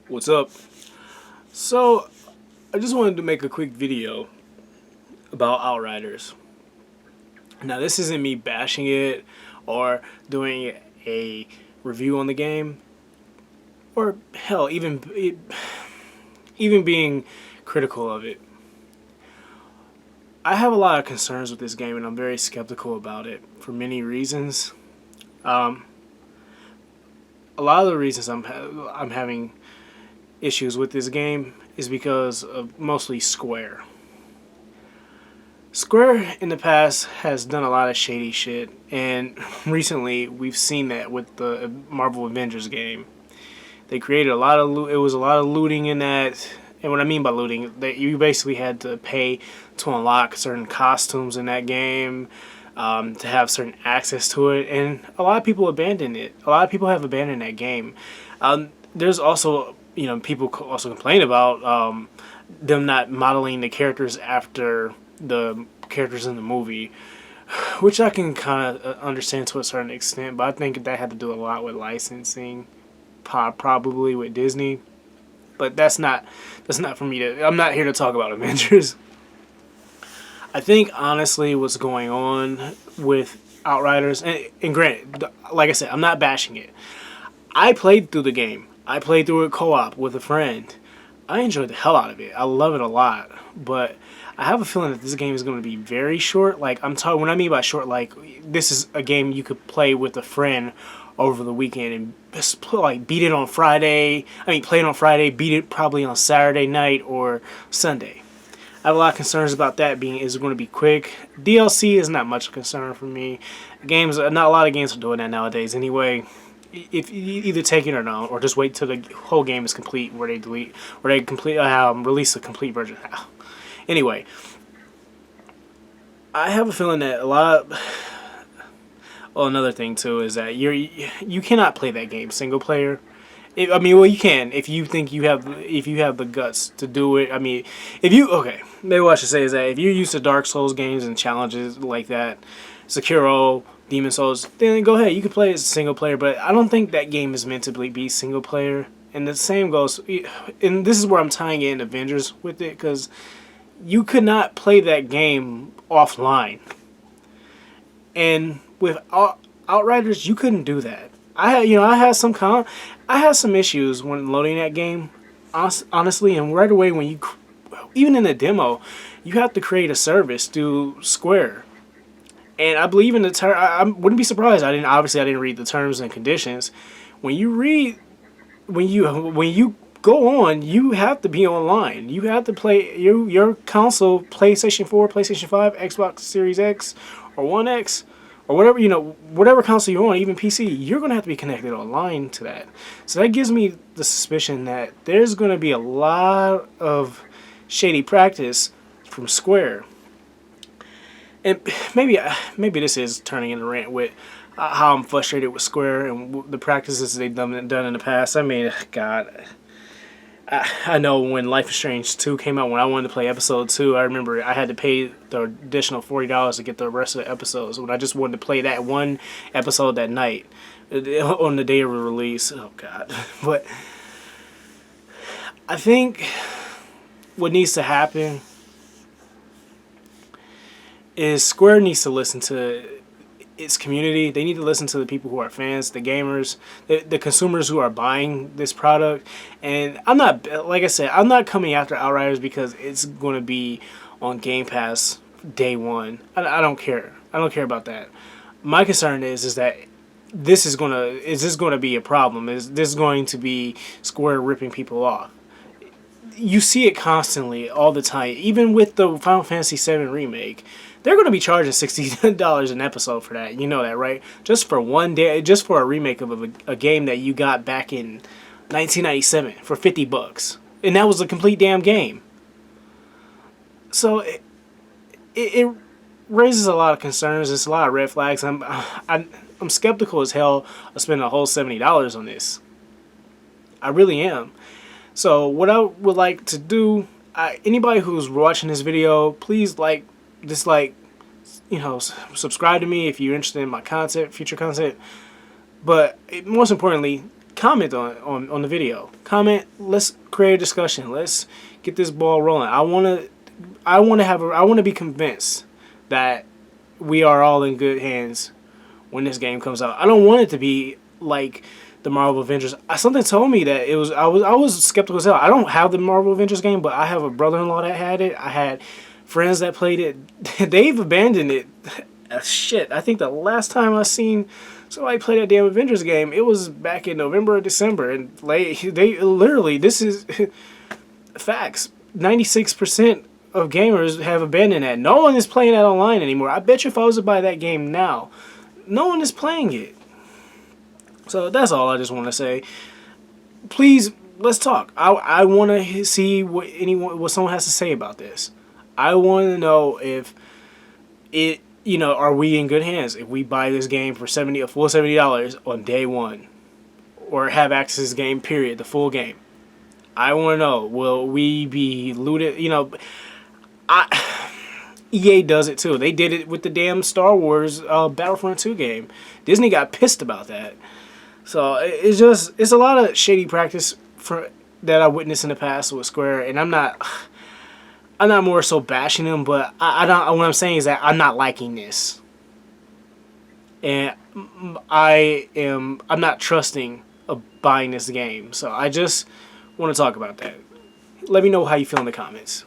What's up? So, I just wanted to make a quick video about Outriders. Now, this isn't me bashing it or doing a review on the game, or hell, even being critical of it. I have a lot of concerns with this game, and I'm very skeptical about it for many reasons. Um, a lot of the reasons I'm having issues with this game is because of mostly Square. Square in the past has done a lot of shady shit, and recently we've seen that with the Marvel Avengers game. They created a lot of it was a lot of looting in that, and what I mean by looting, that you basically had to pay to unlock certain costumes in that game, to have certain access to it, and a lot of people abandoned it. A lot of people have abandoned that game. There's also, people also complain about them not modeling the characters after the characters in the movie, which I can kind of understand to a certain extent, but I think that had to do a lot with licensing, probably with Disney. But that's not for me to. I'm not here to talk about Avengers. I think honestly, what's going on with Outriders, and granted, like I said, I'm not bashing it. I played through the game. I played through it co-op with a friend. I enjoyed the hell out of it. I love it a lot, but I have a feeling that this game is going to be very short. Like I'm talking, when I mean by short, like this is a game you could play with a friend over the weekend and just like beat it on Friday. I mean, play it on Friday, beat it probably on Saturday night or Sunday. I have a lot of concerns about that being is it going to be quick. DLC is not much concern for me. Games, not a lot of games are doing that nowadays anyway. If you either take it or not, or just wait till the whole game is complete, where they complete, release a complete version. Anyway, I have a feeling that a lot. Well, another thing too is that you cannot play that game single player. Well, you can if you think you have the guts to do it. I mean, if you okay, maybe what I should say is that if you're used to Dark Souls games and challenges like that, Sekiro, Demon Souls, then go ahead. You can play it as a single player, but I don't think that game is meant to be single player. And the same goes, and this is where I'm tying in Avengers with it, because you could not play that game offline. And with Outriders, you couldn't do that. I had some issues when loading that game, honestly, and right away when even in the demo, you have to create a service through Square. And I believe in the term. I wouldn't be surprised. I didn't read the terms and conditions. When you read, when you go on, you have to be online. You have to play your console, PlayStation 4, PlayStation 5, Xbox Series X, or One X, or whatever, whatever console you're on, even PC. You're gonna have to be connected online to that. So that gives me the suspicion that there's gonna be a lot of shady practice from Square. And maybe this is turning into a rant with how I'm frustrated with Square and the practices they've done in the past. I mean, God, I know when Life is Strange 2 came out, when I wanted to play episode 2, I remember I had to pay the additional $40 to get the rest of the episodes when I just wanted to play that one episode that night on the day of release. Oh, God. But I think what needs to happen is Square needs to listen to its community. They need to listen to the people who are fans, the gamers, the consumers who are buying this product. And I'm not, like I said, I'm not coming after Outriders because it's going to be on Game Pass day one. I don't care. I don't care about that. My concern is that is this going to be a problem? Is this going to be Square ripping people off? You see it constantly, all the time. Even with the Final Fantasy VII remake, they're going to be charging $60 an episode for that. You know that, right? Just for one day, just for a remake of a game that you got back in 1997 for $50, and that was a complete damn game. So it raises a lot of concerns. It's a lot of red flags. I'm skeptical as hell of spending a whole $70 on this. I really am. So what I would like to do, anybody who's watching this video, please dislike, subscribe to me if you're interested in my content, future content. But most importantly, comment on the video. Comment. Let's create a discussion. Let's get this ball rolling. I want to be convinced that we are all in good hands when this game comes out. I don't want it to be like the Marvel Avengers. Something told me that it was. I was skeptical as hell. I don't have the Marvel Avengers game, but I have a brother-in-law that had it. I had friends that played it. They've abandoned it. Shit, I think the last time I seen somebody play that damn Avengers game, it was back in November or December, and they literally, this is facts. 96% of gamers have abandoned that. No one is playing that online anymore. I bet you if I was to buy that game now, no one is playing it. So that's all I just want to say. Please, let's talk. I want to see what someone has to say about this. I want to know if it, are we in good hands if we buy this game for a full $70 on day one, or have access to this game, period, the full game. I want to know, will we be looted? EA does it too. They did it with the damn Star Wars Battlefront 2 game. Disney got pissed about that. So it's a lot of shady practice that I witnessed in the past with Square, and I'm not more so bashing them, but I don't. What I'm saying is that I'm not liking this, and I'm not trusting of buying this game. So I just want to talk about that. Let me know how you feel in the comments.